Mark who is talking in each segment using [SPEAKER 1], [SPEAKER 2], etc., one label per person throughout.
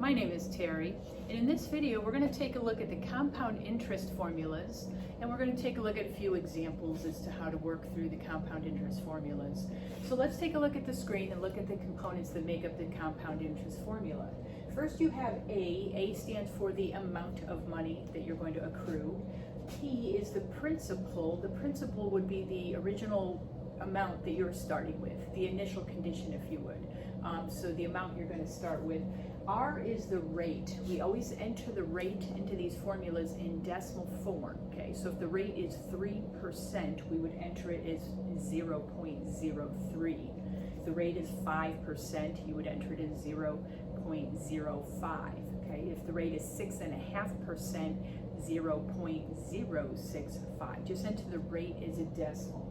[SPEAKER 1] My name is Terry, and in this video we're going to take a look at the compound interest formulas, and we're going to take a look at a few examples as to how to work through the compound interest formulas. So let's take a look at the screen and look at the components that make up the compound interest formula. First you have A. A stands for the amount of money that you're going to accrue. T is the principal. The principal would be the original amount that you're starting with, the initial condition if you would. So the amount you're going to start with. R is the rate. We always enter the rate into these formulas in decimal form. Okay, so if the rate is 3%, we would enter it as 0.03. If the rate is 5%, you would enter it as 0.05. Okay, if the rate is 6.5%, 0.065. Just enter the rate as a decimal.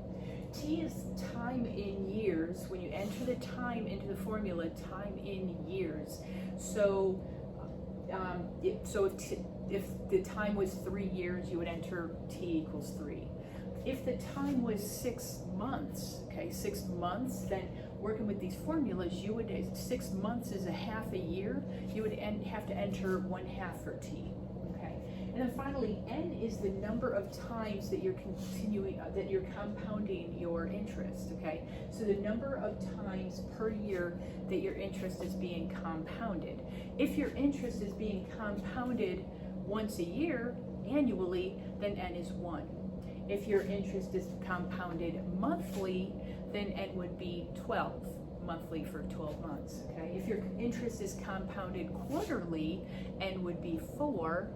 [SPEAKER 1] T is time in years. When you enter the time into the formula, time in years. So, if the time was 3 years, you would enter T equals 3. If the time was 6 months, okay, 6 months, then working with these formulas, you would, 6 months is a half a year, you would have to enter 1/2 for T. And then finally, N is the number of times that you're compounding your interest, okay? So the number of times per year that your interest is being compounded. If your interest is being compounded once a year, annually, then N is 1. If your interest is compounded monthly, then N would be 12, monthly for 12 months, okay? If your interest is compounded quarterly, N would be 4.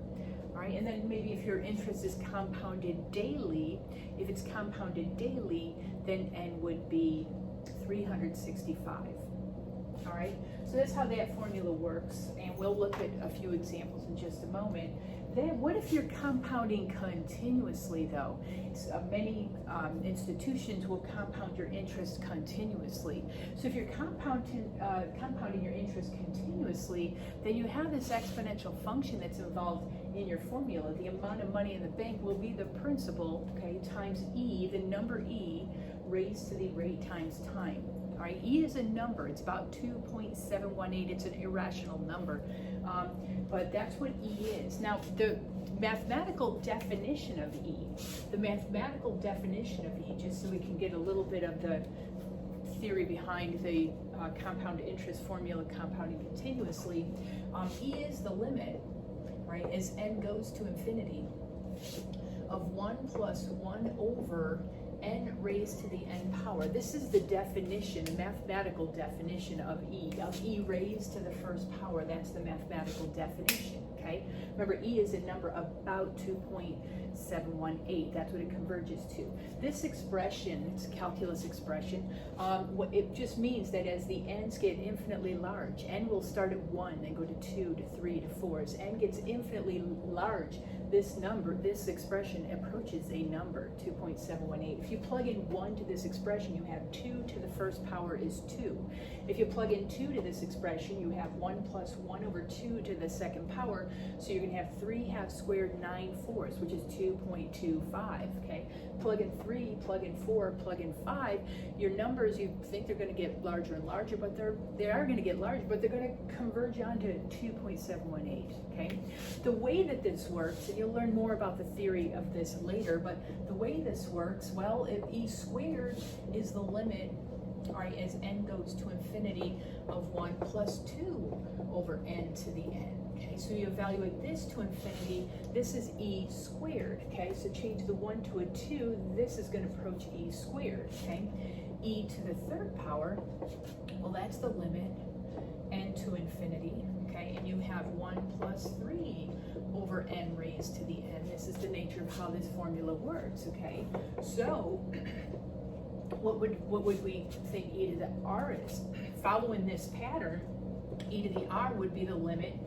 [SPEAKER 1] All right, and then maybe if your interest is compounded daily, if it's compounded daily, then N would be 365. All right, so that's how that formula works, and we'll look at a few examples in just a moment. Then what if you're compounding continuously though? Many institutions will compound your interest continuously. So if you're compounding your interest continuously, then you have this exponential function that's involved in your formula. The amount of money in the bank will be the principal, okay, times E, the number E, raised to the rate times time. All right, E is a number. It's about 2.718. It's an irrational number, but that's what E is. Now, the mathematical definition of E, just so we can get a little bit of the theory behind the compound interest formula compounding continuously, E is the limit, right, as N goes to infinity, of 1 plus 1 over N raised to the N power. This is the definition, the mathematical definition of E raised to the first power. That's the mathematical definition, okay? Remember, E is a number about 2.718. That's what it converges to. This expression, it's a calculus expression, it just means that as the N's get infinitely large, N will start at 1, then go to 2, to 3, to 4. As N gets infinitely large, this expression approaches a number, 2.718. If you plug in 1 to this expression, you have 2 to the first power is 2. If you plug in 2 to this expression, you have 1 plus 1 over 2 to the second power, so you're going to have 3/2 squared 9/4, which is 2.25, okay? Plug in 3, plug in 4, plug in 5, your numbers, you think they're going to get larger and larger, but they are going to get larger, but they're going to converge onto 2.718, okay? The way that this works, and you'll learn more about the theory of this later, but the way this works, well, if E squared is the limit, all right, as N goes to infinity, of 1 plus 2 over N to the N. Okay, so you evaluate this to infinity, this is E squared, okay? So change the 1 to a 2, this is going to approach E squared, okay? E to the third power, well, that's the limit, N to infinity, okay? And you have 1 plus 3 over N raised to the N. This is the nature of how this formula works, okay? So, what would we think E to the R is? Following this pattern, E to the R would be the limit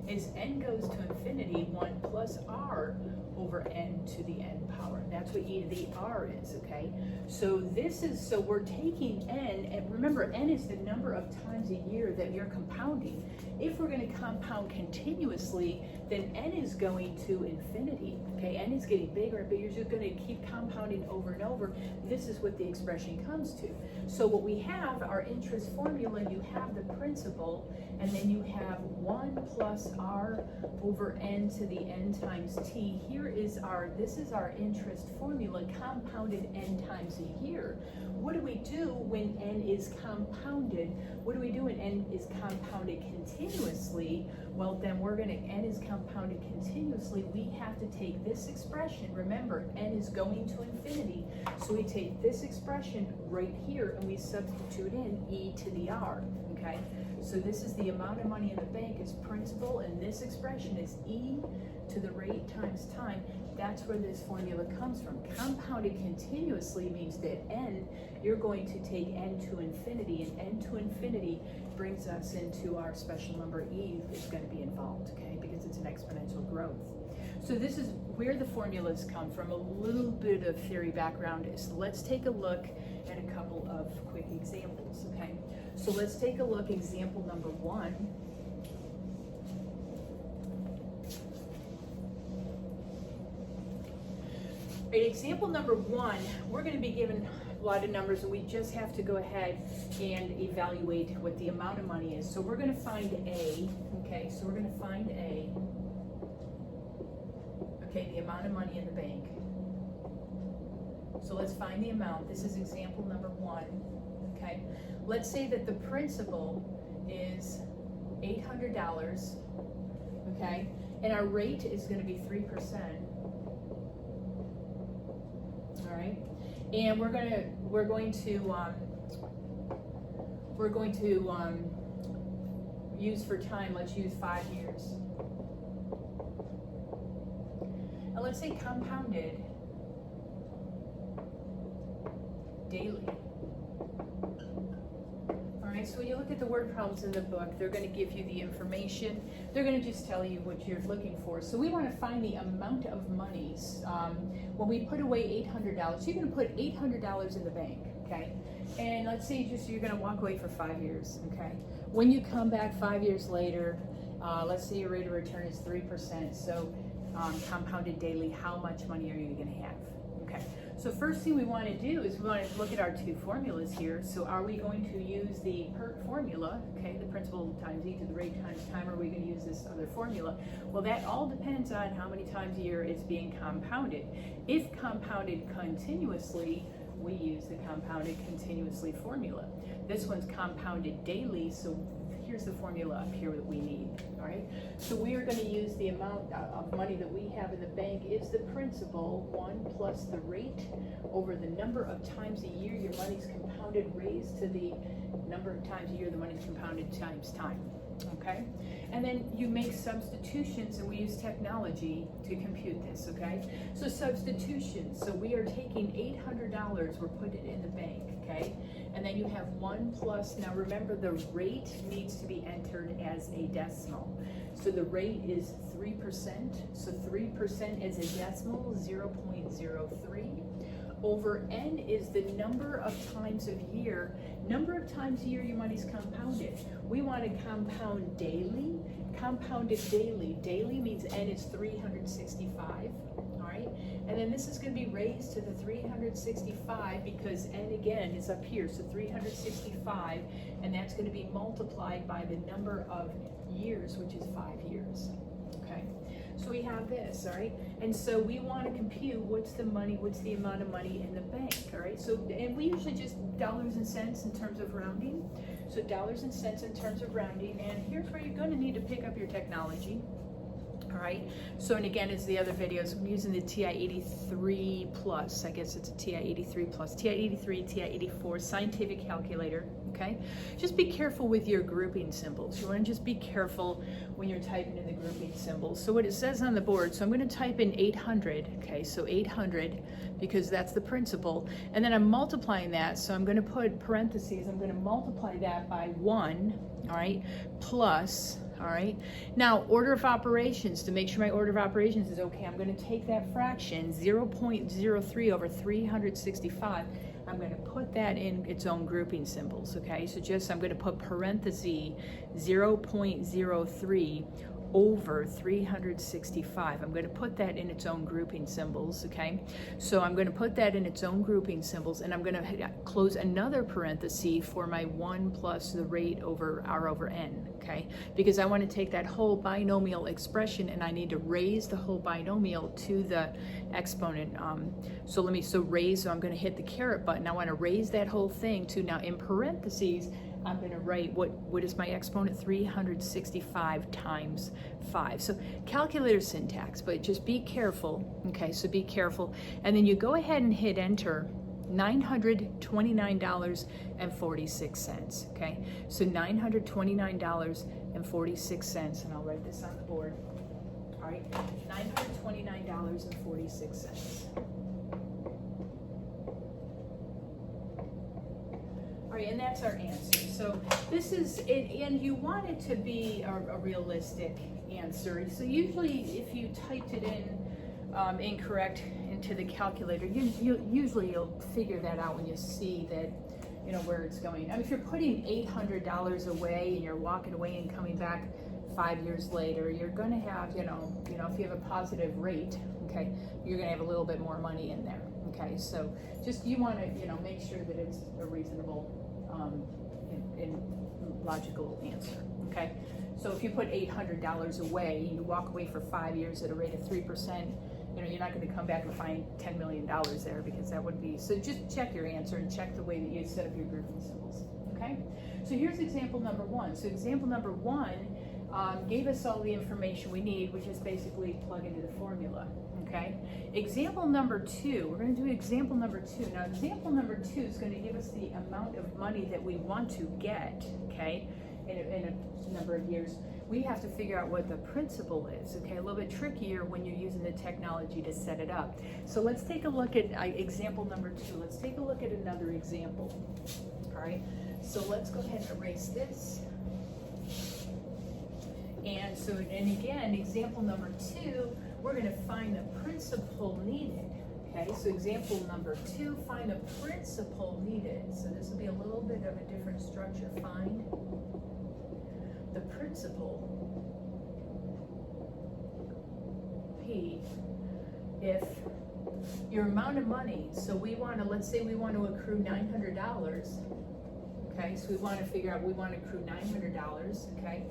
[SPEAKER 1] as N goes to infinity, 1 plus R over n to the n power. That's what e to the r is, okay? So so we're taking n, and remember, n is the number of times a year that you're compounding. If we're going to compound continuously, then n is going to infinity, okay? N is getting bigger, but you're just going to keep compounding over and over. This is what the expression comes to. So what we have, our interest formula, you have the principal, and then you have 1 plus r over n to the n times t. This is our interest formula, compounded n times a year. What do we do when n is compounded? What do we do when n is compounded continuously? Well, then n is compounded continuously. We have to take this expression. Remember, n is going to infinity. So we take this expression right here and we substitute in e to the r, okay? So this is the amount of money in the bank is principal, and this expression is e to the rate times time. That's where this formula comes from. Compounded continuously means that n, you're going to take n to infinity, and n to infinity brings us into our special number e is going to be involved, okay, because it's an exponential growth. So this is where the formulas come from. A little bit of theory background is, let's take a look at a couple of quick examples, okay? So let's take a look, example number 1. Right, example number 1, we're going to be given a lot of numbers, and we just have to go ahead and evaluate what the amount of money is. So we're going to find A, okay? So we're going to find A, okay, the amount of money in the bank. So let's find the amount. This is example number 1, okay? Let's say that the principal is $800, okay? And our rate is going to be 3%. All right, and we're going to use for time. Let's use 5 years, and let's say compounded daily. All right, so when you look at the word problems in the book, they're going to give you the information. They're going to just tell you what you're looking for. So we want to find the amount of monies. When we put away $800, you're going to put $800 in the bank, okay? And let's say you're going to walk away for 5 years, okay? When you come back 5 years later, let's say your rate of return is 3%. So compounded daily, how much money are you going to have? Okay, so first thing we want to do is we want to look at our two formulas here. So are we going to use the PERT formula, okay, the principal times e to the rate times time, or are we going to use this other formula? Well, that all depends on how many times a year it's being compounded. If compounded continuously, we use the compounded continuously formula. This one's compounded daily, so here's the formula up here that we need, all right? So we are going to use the amount of money that we have in the bank is the principal, 1 plus the rate over the number of times a year your money's compounded, raised to the number of times a year the money's compounded times time, okay? And then you make substitutions, and we use technology to compute this, okay? So substitution, so we are taking $800, we're putting it in the bank, okay? And then you have 1 plus, now remember the rate needs to be entered as a decimal. So the rate is 3%, so 3% is a decimal, 0.03. Over n is the number of times a year your money's compounded. We want to compound daily, compounded daily. Daily means n is 365, all right? And then this is going to be raised to the 365 because n again is up here, so 365, and that's going to be multiplied by the number of years, which is 5 years, okay? So we have this, all right? And so we want to compute what's the amount of money in the bank, all right? So, and we usually just dollars and cents in terms of rounding. So dollars and cents in terms of rounding, and here's where you're going to need to pick up your technology. All right, so and again, as the other videos, I'm using the TI-83 Plus. I guess it's a TI-83 Plus, TI-83, TI-84 scientific calculator, okay? Just be careful with your grouping symbols. You want to just be careful when you're typing in the grouping symbols. So what it says on the board, so I'm going to type in 800, okay? So 800, because that's the principal. And then I'm multiplying that, so I'm going to put parentheses. I'm going to multiply that by 1, all right, plus, all right? Now, order of operations, to make sure my order of operations is okay, I'm gonna take that fraction, 0.03 over 365, I'm going to put that in its own grouping symbols, okay? So just, I'm going to put parenthesis 0.03 over 365. I'm going to put that in its own grouping symbols, okay? So I'm going to put that in its own grouping symbols, and I'm going to close another parenthesis for my 1 plus the rate over r over n, okay? Because I want to take that whole binomial expression and I need to raise the whole binomial to the exponent. So I'm going to hit the caret button. I want to raise that whole thing to, now in parentheses, I'm going to write what is my exponent? 365 times 5. So calculator syntax, but just be careful, okay? So be careful. And then you go ahead and hit enter, $929.46, okay? So $929.46, and I'll write this on the board. All right, $929.46. All right, and that's our answer. So this is it, and you want it to be a realistic answer. So usually, if you typed it in incorrect into the calculator, you'll figure that out when you see that, you know, where it's going. I mean, if you're putting $800 away and you're walking away and coming back 5 years later, you're going to have, you know, if you have a positive rate, okay, you're going to have a little bit more money in there. Okay, so just you want to, make sure that it's a reasonable and logical answer. Okay, so if you put $800 away and you walk away for 5 years at a rate of 3%, you're not going to come back and find $10 million there, because that would be, so just check your answer and check the way that you set up your grouping symbols. Okay, so here's example number 1. So example number 1 gave us all the information we need, which is basically plug into the formula. Okay, example number 2, we're going to do example number 2. Now example number 2 is going to give us the amount of money that we want to get, okay, in a number of years. We have to figure out what the principal is, okay, a little bit trickier when you're using the technology to set it up. So let's take a look at example number 2. Let's take a look at another example. All right, so let's go ahead and erase this. And so, and again, example number 2, we're going to find the principal needed. Okay, so example number 2, find the principal needed. So this will be a little bit of a different structure. Find the principal P if your amount of money, so we want to, let's say we want to accrue $900. Okay, so we want to figure out, we want to accrue $900, okay?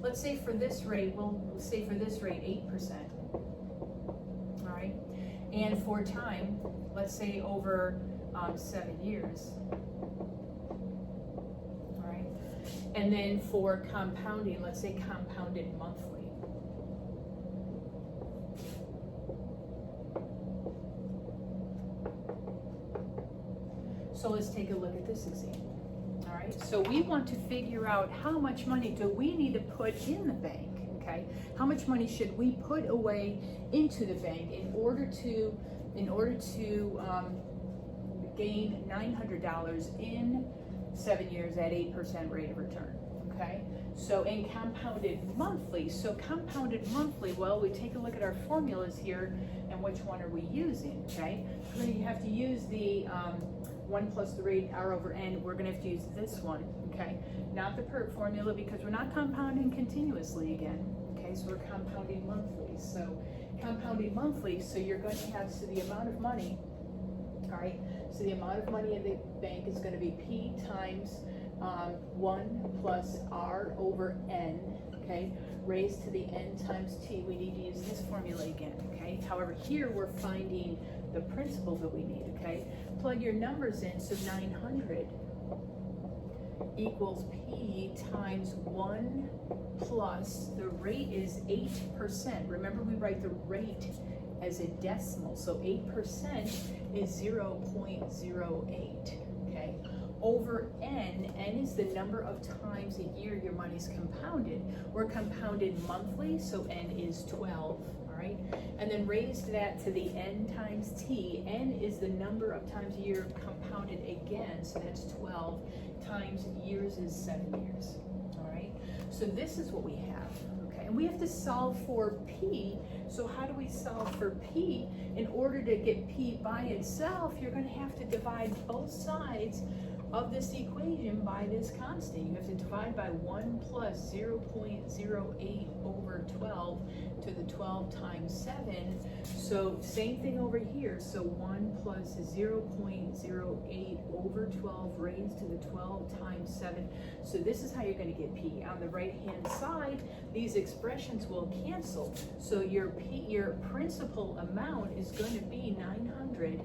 [SPEAKER 1] Let's say for this rate, we'll say for this rate 8%, all right? And for time, let's say over 7 years, all right? And then for compounding, let's say compounded monthly. So let's take a look at this example. All right, so we want to figure out how much money do we need to put in the bank, okay? How much money should we put away into the bank in order to gain $900 in 7 years at 8% rate of return, okay? So in compounded monthly, well, we take a look at our formulas here and which one are we using, okay? So then you have to use the 1 plus the rate r over n. We're going to have to use this one, okay? Not the PERT formula, because we're not compounding continuously again, okay? So we're compounding monthly. So compounding monthly, so you're going to have, so the amount of money, all right? So the amount of money in the bank is going to be P times 1 plus r over n, okay? Raised to the n times t. We need to use this formula again, okay? However, here we're finding the principal that we need, okay? Plug your numbers in, so 900 equals P times 1 plus, the rate is 8%. Remember, we write the rate as a decimal, so 8% is 0.08, okay? Over n is the number of times a year your money's compounded. We're compounded monthly, so n is 12. Right? And then raised that to the n times t. N is the number of times a year compounded again, so that's 12 times years is 7 years. All right. So this is what we have, okay? And we have to solve for P. So how do we solve for P? In order to get P by itself, you're gonna have to divide both sides of this equation by this constant. You have to divide by 1 plus 0.08 over 12 to the 12 times 7. So same thing over here. So 1 plus 0.08 over 12 raised to the 12 times 7. So this is how you're going to get P. On the right-hand side, these expressions will cancel. So your principal amount is going to be 900,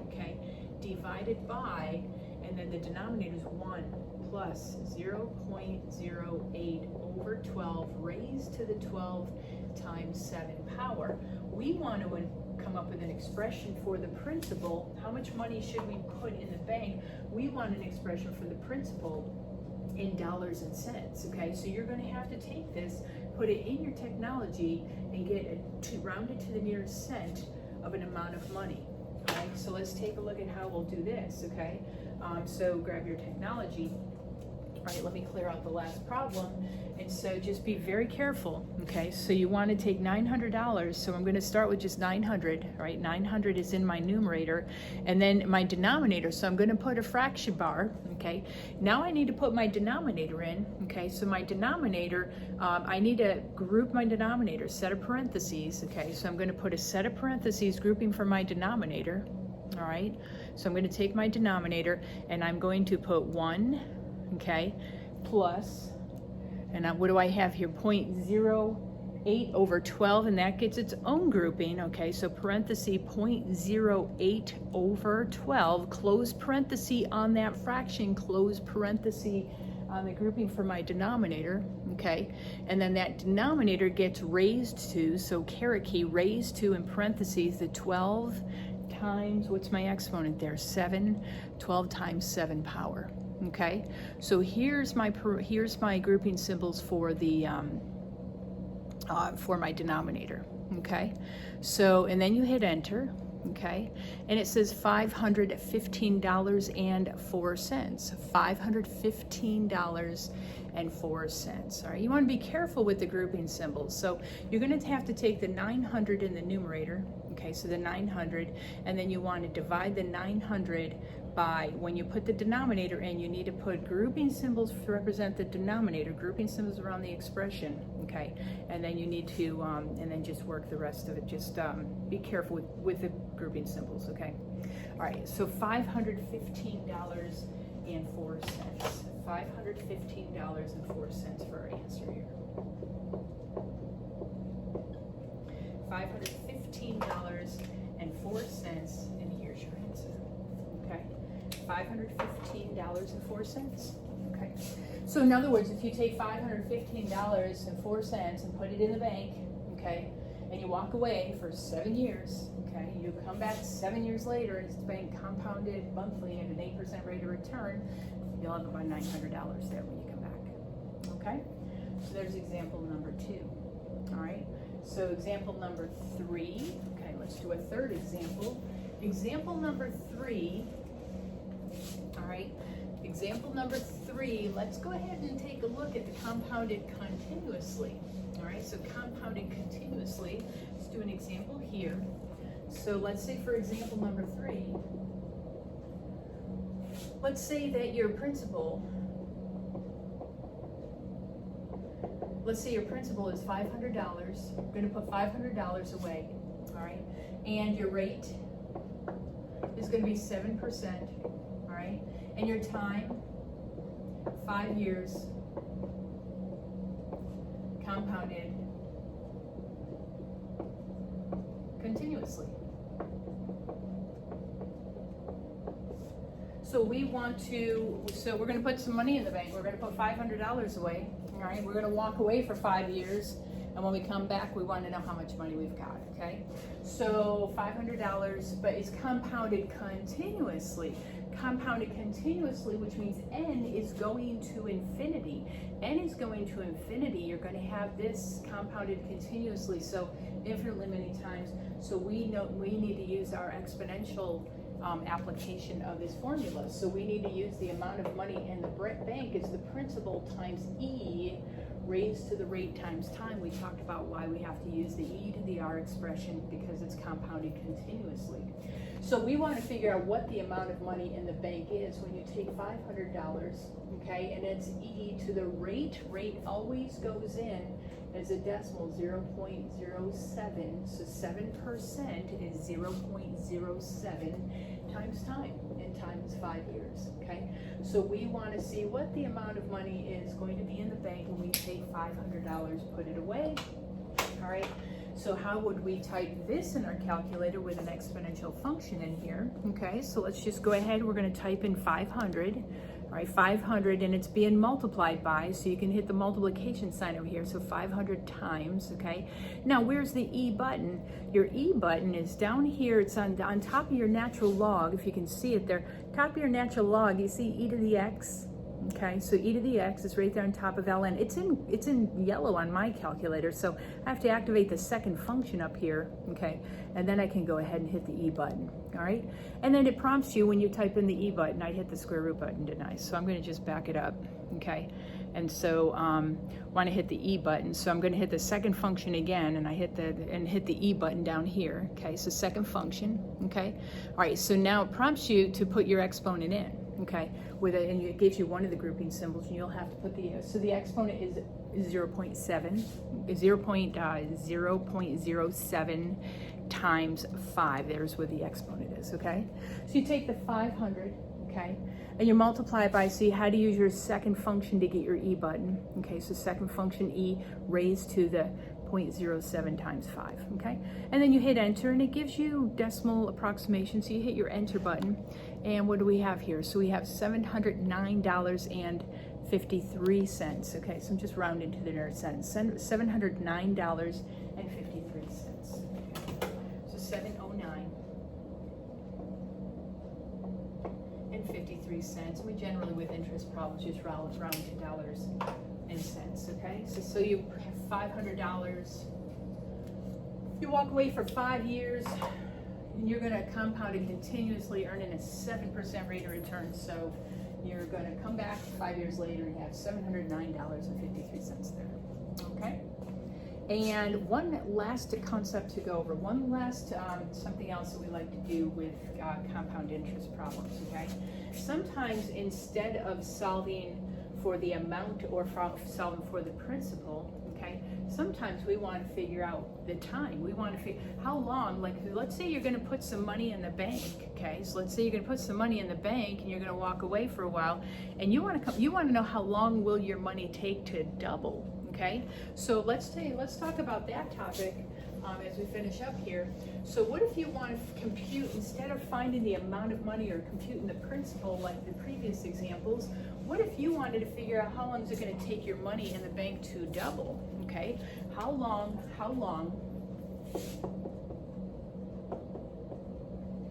[SPEAKER 1] okay, divided by, and then the denominator is 1 plus 0.08 over 12 raised to the 12 times 7 power. We want to come up with an expression for the principal. How much money should we put in the bank? We want an expression for the principal in dollars and cents, okay? So you're going to have to take this, put it in your technology, and get it to round it to the nearest cent of an amount of money. All right, so let's take a look at how we'll do this, okay? So grab your technology. All right, let me clear out the last problem. And so just be very careful, okay? So you want to take $900, so I'm going to start with just 900, right? 900 is in my numerator, and then my denominator, so I'm going to put a fraction bar, okay? Now I need to put my denominator in, okay? So my denominator, I need to group my denominator, set of parentheses, okay? So I'm going to put a set of parentheses grouping for my denominator, all right? So I'm going to take my denominator, and I'm going to put 1, okay, plus, and what do I have here? 0.08 over 12, and that gets its own grouping, okay? So parenthesis 0.08 over 12, close parenthesis on that fraction, close parenthesis on the grouping for my denominator, okay? And then that denominator gets raised to, so caret key, raised to in parentheses the 12 times, what's my exponent there? 7, 12 times 7 power. Okay, so here's my grouping symbols for the for my denominator. Okay, so and then you hit enter. Okay, and it says $515.04. $515.04. All right, you want to be careful with the grouping symbols. So you're going to have to take the 900 in the numerator. Okay, so the 900, and then you want to divide the 900 by, when you put the denominator in, you need to put grouping symbols to represent the denominator, grouping symbols around the expression, okay? And then you need to, and then just work the rest of it. Just be careful with the grouping symbols, okay? All right, so $515.04. $515.04 for our answer here. $515.04, and here's your answer, okay? $515.04, okay? So in other words, if you take $515.04 and put it in the bank, okay, and you walk away for 7 years, okay, you come back 7 years later and it's bank compounded monthly at an 8% rate of return, you'll have about $900 there when you come back, okay? So there's example number 2, all right? So example number 3, okay, let's do a third example. Example number 3, all right, example number 3, let's go ahead and take a look at the compounded continuously. All right, so compounded continuously, let's do an example here. So let's say for example number 3, let's say that your principal, let's say your principal is $500. We're going to put $500 away, all right? And your rate is going to be 7%, all right? And your time, 5 years, compounded continuously. So we want to, so we're going to put some money in the bank. We're going to put $500 away. All right, we're going to walk away for 5 years, and when we come back, we want to know how much money we've got, okay? So $500, but it's compounded continuously. Compounded continuously, which means n is going to infinity. N is going to infinity. You're going to have this compounded continuously, so infinitely many times. So we know we need to use our exponential application of this formula. So we need to use the amount of money in the bank is the principal times E raised to the rate times time. We talked about why we have to use the e to the r expression because it's compounded continuously. So we want to figure out what the amount of money in the bank is when you take $500, okay, and it's e to the rate. Rate always goes in as a decimal, 0.07, so 7% is 0.07 times time, and time is 5 years, okay? So we want to see what the amount of money is going to be in the bank when we take $500, put it away, all right? So how would we type this in our calculator with an exponential function in here? Okay, so let's just go ahead. We're going to type in 500. All right, 500, and it's being multiplied by, so you can hit the multiplication sign over here. So 500 times, okay? Now, where's the E button? Your E button is down here. It's on top of your natural log, if you can see it there. Top of your natural log, you see e to the x? Okay, so e to the x is right there on top of ln. It's in yellow on my calculator, so I have to activate the second function up here, okay? And then I can go ahead and hit the E button, all right? And then it prompts you when you type in the E button. I hit the square root button, didn't I? So I'm gonna just back it up, okay? And so want to hit the E button, so I'm gonna hit the second function again, and I hit the E button down here, okay? So second function, okay? All right, so now it prompts you to put your exponent in. Okay, and it gives you one of the grouping symbols, and you'll have to put so the exponent is 0.07 times 5. There's where the exponent is, okay? So you take the 500, okay, and you multiply it by, see how to use your second function to get your E button, okay? So second function E raised to the 0.07 times 5, okay? And then you hit enter, and it gives you decimal approximation, so you hit your enter button, and what do we have here? So we have $709.53, okay? So I'm just rounding to the nearest cents, $709.53. So 709.53. We generally, with interest problems, just round to dollars and cents, okay? So you have $500. You walk away for 5 years, and you're going to compound it continuously, earning a 7% rate of return. So you're going to come back 5 years later and have $709.53 there, okay? And one last concept to go over, one last something else that we like to do with compound interest problems, okay? Sometimes instead of solving for the amount or solving for the principal, okay, sometimes we want to figure out the time. We want to figure how long, like let's say you're going to put some money in the bank, okay? So let's say you're going to put some money in the bank and you're going to walk away for a while, and you want to know how long will your money take to double, okay? So let's talk about that topic as we finish up here. So what if you want to compute, instead of finding the amount of money or computing the principal like the previous examples, what if you wanted to figure out how long is it going to take your money in the bank to double, okay? How long, all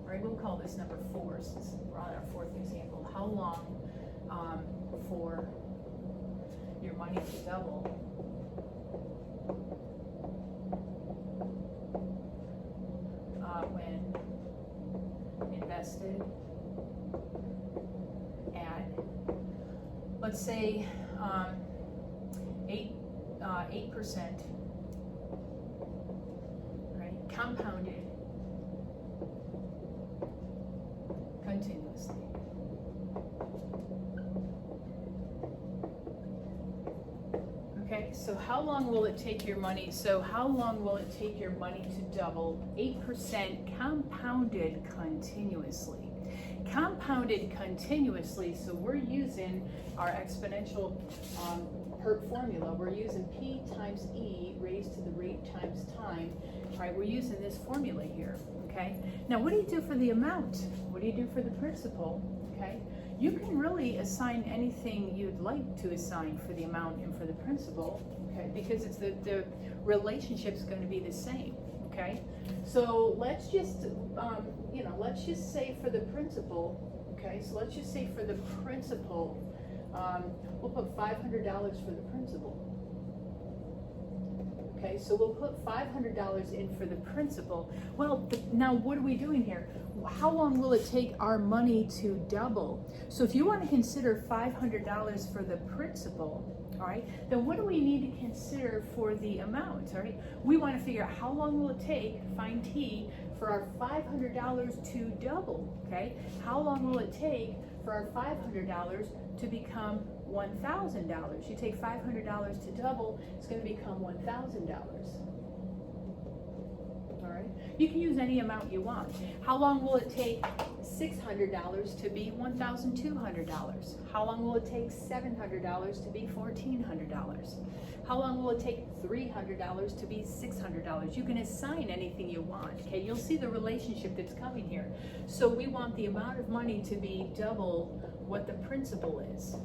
[SPEAKER 1] right, we'll call this number 4 since we're on our 4th example. How long for your money to double when invested at, let's say, 8%, right? Compounded continuously. Okay, so how long will it take your money? So how long will it take your money to double? 8% compounded continuously. Compounded continuously, so we're using our exponential formula. We're using P times E raised to the rate times time. All right, we're using this formula here, okay? Now, what do you do for the amount? What do you do for the principal, okay? You can really assign anything you'd like to assign for the amount and for the principal, okay? Because it's the relationship's going to be the same, okay? So let's just, let's just say for the principal, okay? So let's just say for the principal, we'll put $500 for the principal. Okay, so we'll put $500 in for the principal. Well, now what are we doing here? How long will it take our money to double? So if you want to consider $500 for the principal, all right, then what do we need to consider for the amount, all right? We want to figure out how long will it take, find T, for our $500 to double, okay? How long will it take for our $500 to become $1,000? You take $500 to double, it's going to become $1,000. All right. You can use any amount you want. How long will it take $600 to be $1,200? How long will it take $700 to be $1,400? How long will it take $300 to be $600? You can assign anything you want. Okay, you'll see the relationship that's coming here. So we want the amount of money to be double what the principal is.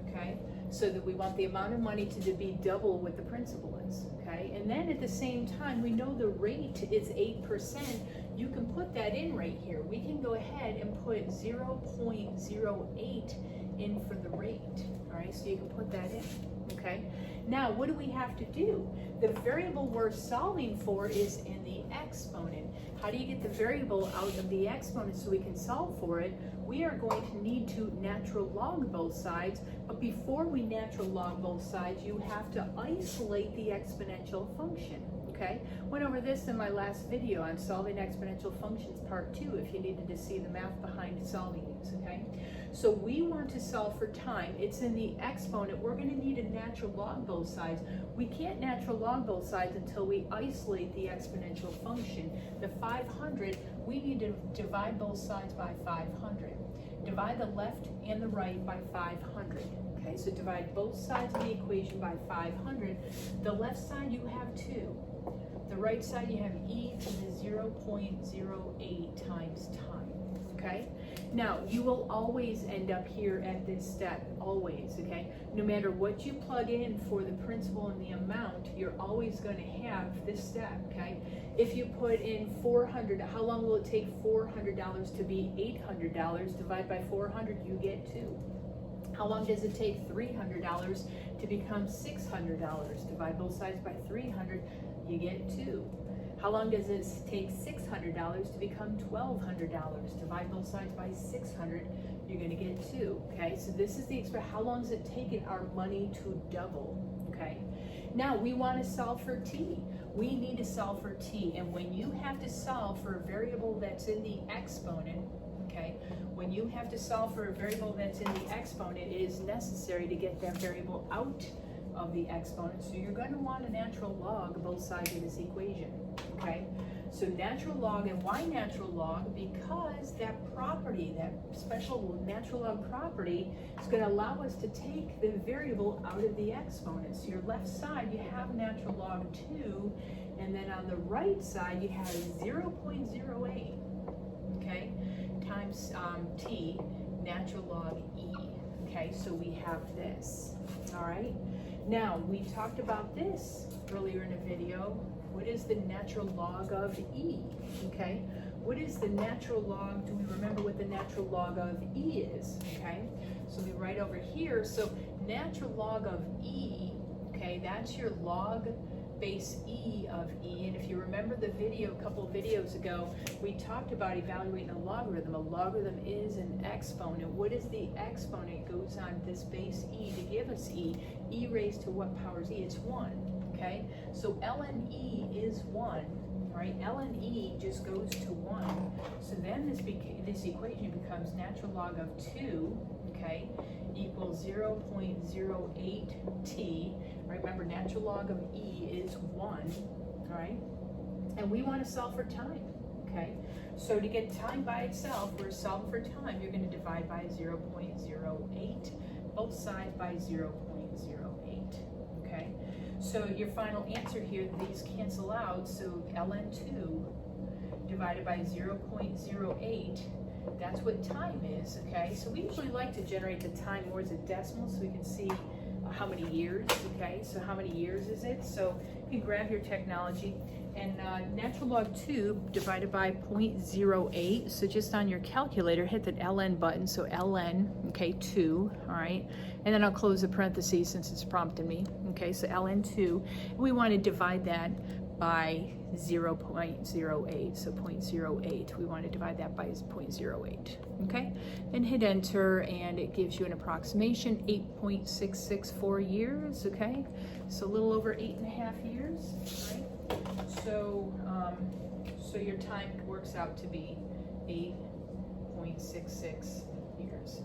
[SPEAKER 1] Okay, so that we want the amount of money to be double what the principal is. Okay, and then at the same time, we know the rate is 8%. You can put that in right here. We can go ahead and put 0.08 in for the rate. All right, so you can put that in. Okay, now what do we have to do? The variable we're solving for is in the exponent. How do you get the variable out of the exponent so we can solve for it? We are going to need to natural log both sides, but before we natural log both sides, you have to isolate the exponential function. Okay, went over this in my last video on solving exponential functions part 2 if you needed to see the math behind solving these. Okay, so we want to solve for time. It's in the exponent. We're going to need a natural log both sides. We can't natural log both sides until we isolate the exponential function. The 500, we need to divide both sides by 500. Divide the left and the right by 500. Okay, so divide both sides of the equation by 500. The left side you have 2. The right side you have e to the 0.08 times time. Okay, now you will always end up here at this step, always. Okay, no matter what you plug in for the principal and the amount, you're always going to have this step. Okay, if you put in 400, how long will it take $400 to be $800? Divide by 400, you get 2. How long does it take $300 to become $600? Divide both sides by 300, you get 2. How long does it take $600 to become $1,200? Divide both sides by 600, you're going to get 2. Okay, so this is the expression. How long has it taken our money to double? Okay, now we want to solve for t. We need to solve for t, and when you have to solve for a variable that's in the exponent, okay, when you have to solve for a variable that's in the exponent, it is necessary to get that variable out of the exponent. So you're going to want a natural log both sides of this equation. Okay, so natural log. And why natural log? Because that property, that special natural log property, is going to allow us to take the variable out of the exponent. So your left side, you have natural log 2, and then on the right side, you have 0.08, okay, times t, natural log e. Okay, so we have this. All right. Now, we talked about this earlier in the video. What is the natural log of e? Okay, what is the natural log? Do we remember what the natural log of e is? Okay, so we write over here. So natural log of e, okay, that's your log base e of e. And if you remember the video, a couple of videos ago, we talked about evaluating a logarithm. A logarithm is an exponent. What is the exponent? It goes on this base e to give us e. E raised to what power is e? It's 1. Okay, so ln e is 1, right? ln e just goes to 1. So then this equation becomes natural log of 2, okay, equals 0.08 t. Right? Remember, natural log of e is 1, all right? And we want to solve for time, okay? So to get time by itself, we're solving for time. You're going to divide by 0.08, both sides by 0.08, okay? So your final answer here, these cancel out, so ln2 divided by 0.08, that's what time is, okay? So we usually like to generate the time more as a decimal so we can see how many years, okay? So how many years is it? So you can grab your technology, and natural log 2 divided by 0.08, so just on your calculator, hit the ln button, so ln, okay, 2, all right? And then I'll close the parentheses since it's prompting me, okay? So ln2, we want to divide that by 0.08, so 0.08. We want to divide that by 0.08, okay? And hit enter, and it gives you an approximation, 8.664 years, okay? So a little over 8.5 years, right? So, so your time works out to be 8.66 years.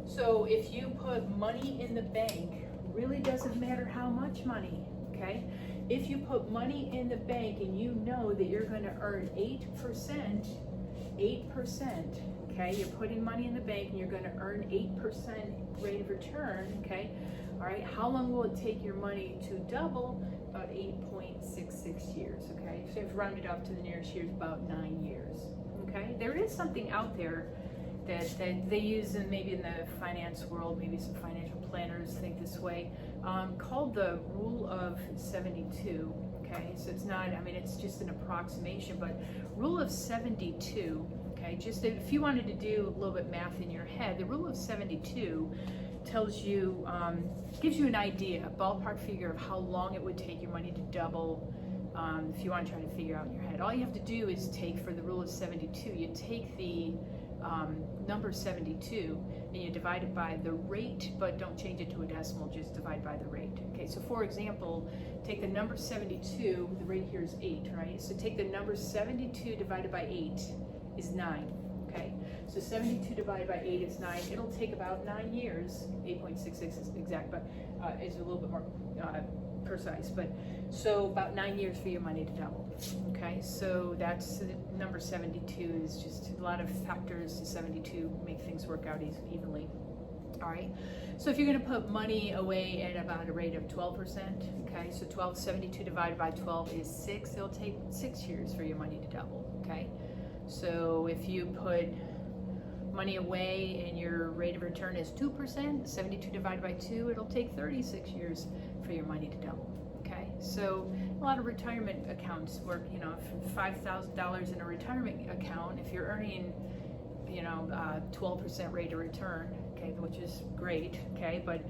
[SPEAKER 1] So if you put money in the bank, really doesn't matter how much money, okay? If you put money in the bank and you know that you're going to earn 8%, okay? You're putting money in the bank and you're going to earn 8% rate of return, okay? All right, how long will it take your money to double? About 8.66 years, okay? So if rounded up to the nearest years, about 9 years, okay? There is something out there that they use in maybe in the finance world, maybe some financial planners think this way, called the rule of 72, okay? So it's not, I mean, it's just an approximation, but rule of 72, okay? Just if you wanted to do a little bit math in your head, the rule of 72 tells you, gives you an idea, a ballpark figure of how long it would take your money to double. If you want to try to figure out in your head, all you have to do is take, for the rule of 72, you take the number 72 and you divide it by the rate, but don't change it to a decimal, just divide by the rate. Okay, so for example, take the number 72, the rate here is 8, right? So take the number 72 divided by 8 is 9, okay? So 72 divided by 8 is 9. It'll take about 9 years, 8.66 is exact, but is a little bit more precise, but so about 9 years for your money to double. Okay, so that's number 72 is just a lot of factors to 72 make things work out evenly. All right, so if you're going to put money away at about a rate of 12%, okay, so 72 divided by 12 is 6. It'll take 6 years for your money to double. Okay, so if you put money away and your rate of return is 2%, 72 divided by 2, it'll take 36 years for your money to double. Okay, so a lot of retirement accounts work, you know, $5,000 in a retirement account, if you're earning, you know, 12% rate of return, okay, which is great, okay, but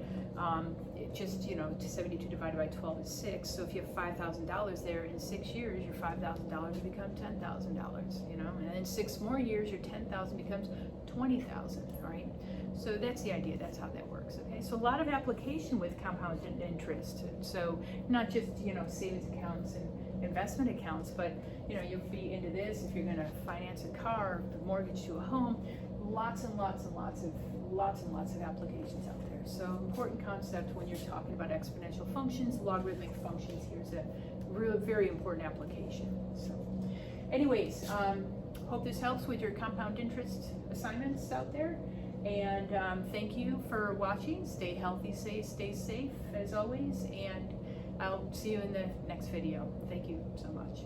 [SPEAKER 1] it just, you know, 72 divided by 12 is 6, so if you have $5,000 there, in 6 years, your $5,000 will become $10,000, you know, and in 6 more years, your $10,000 becomes $20,000, all right? So that's the idea, that's how that works, okay? So a lot of application with compound interest. So not just, you know, savings accounts and investment accounts, but, you know, you'll be into this if you're gonna finance a car, mortgage to a home, lots and lots of applications out there. So important concept when you're talking about exponential functions, logarithmic functions, here's a real, very important application. So anyways, hope this helps with your compound interest assignments out there. And thank you for watching. Stay healthy, stay safe as always, and I'll see you in the next video. Thank you so much.